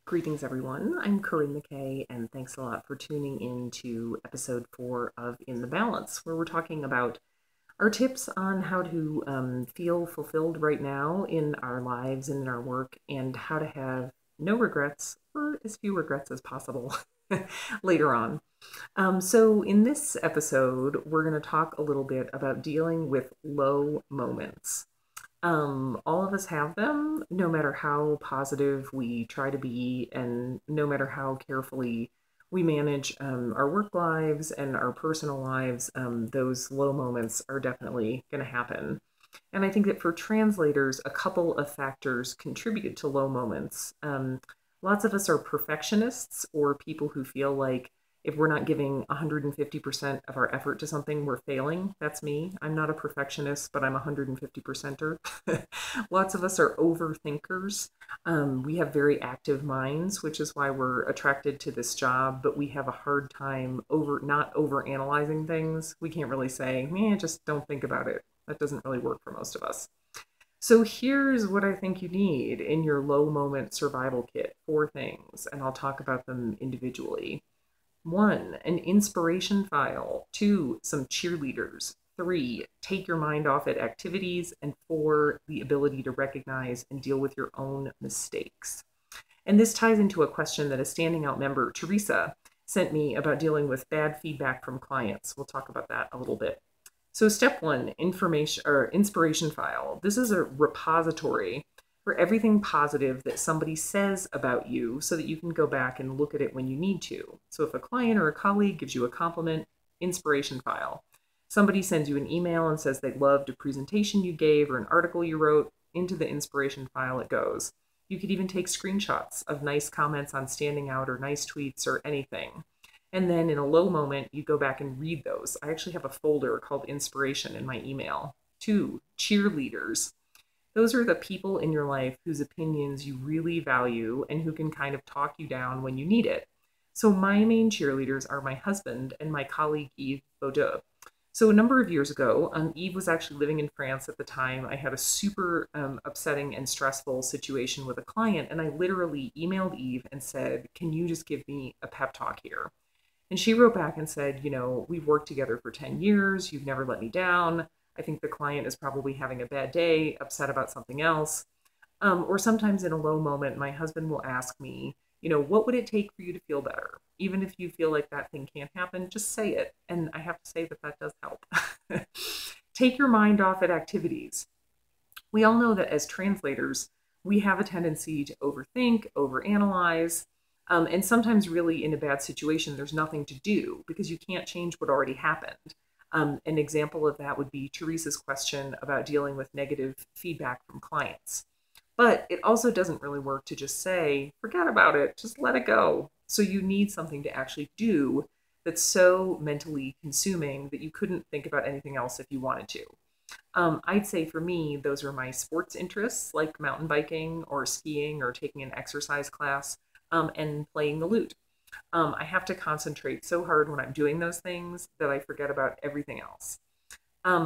Greetings, everyone. I'm Corinne McKay, and thanks a lot for tuning in to episode 4 of In the Balance, where we're talking about our tips on how to feel fulfilled right now in our lives and in our work, and how to have no regrets, or as few regrets as possible, later on. So, in this episode, we're going to talk a little bit about dealing with low moments. All of us have them, no matter how positive we try to be, and no matter how carefully we manage our work lives and our personal lives. Those low moments are definitely going to happen. And I think that for translators, a couple of factors contribute to low moments. Lots of us are perfectionists or people who feel like if we're not giving 150% of our effort to something, we're failing. That's me. I'm not a perfectionist, but I'm a 150%er. Lots of us are overthinkers. We have very active minds, which is why we're attracted to this job, but we have a hard time not over analyzing things. We can't really say, man, just don't think about it. That doesn't really work for most of us. So here's what I think you need in your low moment survival kit. 4 things, and I'll talk about them individually. 1, an inspiration file. 2, some cheerleaders. 3, take your mind off at activities. And 4, the ability to recognize and deal with your own mistakes. And this ties into a question that a standing out member, Teresa, sent me about dealing with bad feedback from clients. We'll talk about that a little bit. So step 1, information or inspiration file. This is a repository for everything positive that somebody says about you so that you can go back and look at it when you need to. So if a client or a colleague gives you a compliment, inspiration file. Somebody sends you an email and says they loved a presentation you gave or an article you wrote, into the inspiration file it goes. You could even take screenshots of nice comments on Standing Out or nice tweets or anything. And then in a low moment, you go back and read those. I actually have a folder called Inspiration in my email. 2, cheerleaders. Those are the people in your life whose opinions you really value and who can kind of talk you down when you need it. So my main cheerleaders are my husband and my colleague Yves Baudeux. So a number of years ago, Yves was actually living in France at the time. I had a super upsetting and stressful situation with a client, and I literally emailed Yves and said, can you just give me a pep talk here? And she wrote back and said, we've worked together for 10 years. You've never let me down. I think the client is probably having a bad day, upset about something else. Or sometimes in a low moment, my husband will ask me, what would it take for you to feel better? Even if you feel like that thing can't happen, just say it. And I have to say that that does help. Take your mind off at activities. We all know that as translators, we have a tendency to overthink, overanalyze, and sometimes really in a bad situation, there's nothing to do because you can't change what already happened. An example of that would be Teresa's question about dealing with negative feedback from clients. But it also doesn't really work to just say, forget about it, just let it go. So you need something to actually do that's so mentally consuming that you couldn't think about anything else if you wanted to. I'd say for me, those are my sports interests like mountain biking or skiing or taking an exercise class and playing the lute. I have to concentrate so hard when I'm doing those things that I forget about everything else.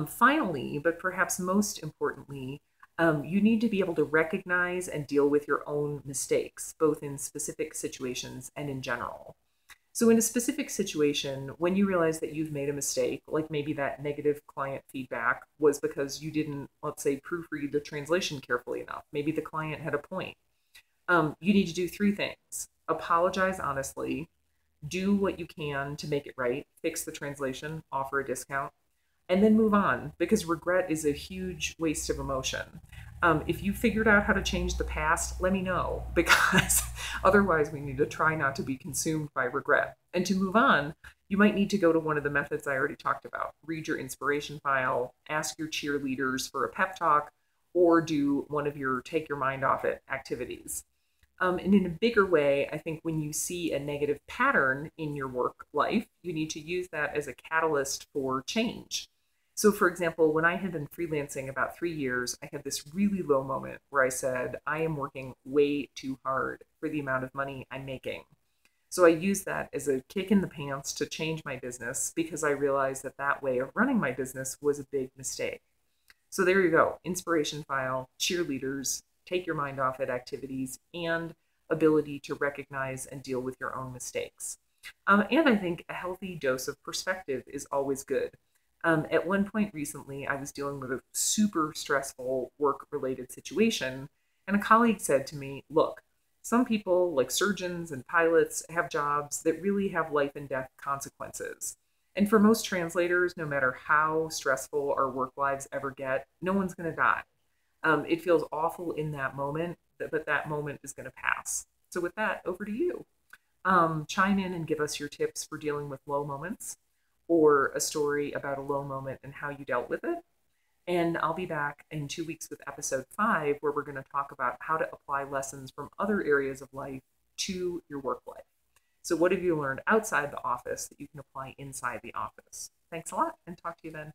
Finally, but perhaps most importantly, you need to be able to recognize and deal with your own mistakes, both in specific situations and in general. So in a specific situation, when you realize that you've made a mistake, like maybe that negative client feedback was because you didn't, let's say, proofread the translation carefully enough. Maybe the client had a point. You need to do 3 things. Apologize honestly, do what you can to make it right, fix the translation, offer a discount, and then move on because regret is a huge waste of emotion. If you figured out how to change the past, let me know because otherwise we need to try not to be consumed by regret. And to move on, you might need to go to one of the methods I already talked about. Read your inspiration file, ask your cheerleaders for a pep talk, or do one of your take your mind off it activities. And in a bigger way, I think when you see a negative pattern in your work life, you need to use that as a catalyst for change. So, for example, when I had been freelancing about 3 years, I had this really low moment where I said, I am working way too hard for the amount of money I'm making. So I used that as a kick in the pants to change my business because I realized that that way of running my business was a big mistake. So there you go. Inspiration file, cheerleaders, take your mind off at activities, and ability to recognize and deal with your own mistakes. And I think a healthy dose of perspective is always good. At one point recently, I was dealing with a super stressful work related situation, and a colleague said to me, "Look, some people, like surgeons and pilots, have jobs that really have life and death consequences. And for most translators, no matter how stressful our work lives ever get, no one's going to die. It feels awful in that moment, but that moment is going to pass." So, with that, over to you. Chime in and give us your tips for dealing with low moments or a story about a low moment and how you dealt with it. And I'll be back in 2 weeks with episode 5, where we're going to talk about how to apply lessons from other areas of life to your work life. So, what have you learned outside the office that you can apply inside the office? Thanks a lot, and talk to you then.